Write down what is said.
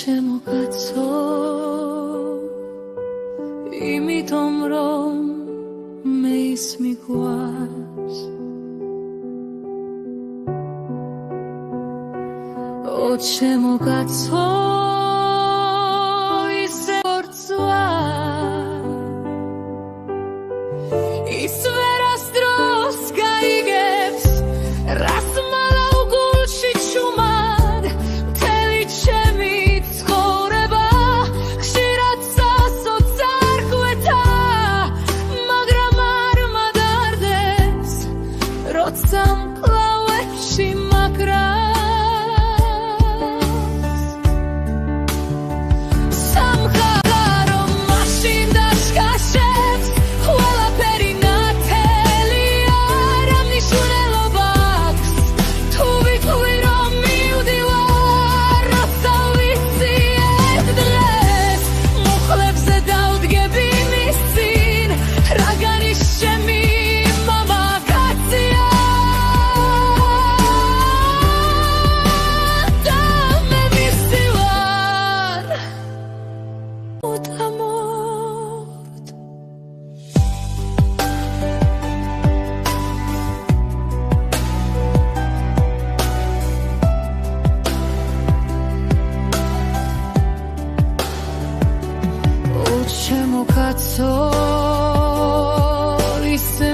ჩემო კაცო იმიტომ რომ მე ის მიგვარს ო ჩემო კაცო ისე ორწვა ის ვერასდროს გაიგებს რას მალავ გულში ჩუმად მთელი ჩემი ცხოვრება ხშირად სასოც არ გვეთა მაგრამ არ მადარდეს როცა მკლავებში მაგრას სამხარო მაშინ დაშკაშებს ყველაფერი ნათელია რა მნიშვნელობა აქვს თუ ვიტყვი რომ მივდივარ როცა ვიცი ერთ დღეს მუხლებზე დავდგები მის წინ რაგანის ჩემი მამაკაცია და მე მისი ვარ უდამოდ ო ჩემო კაცო ისე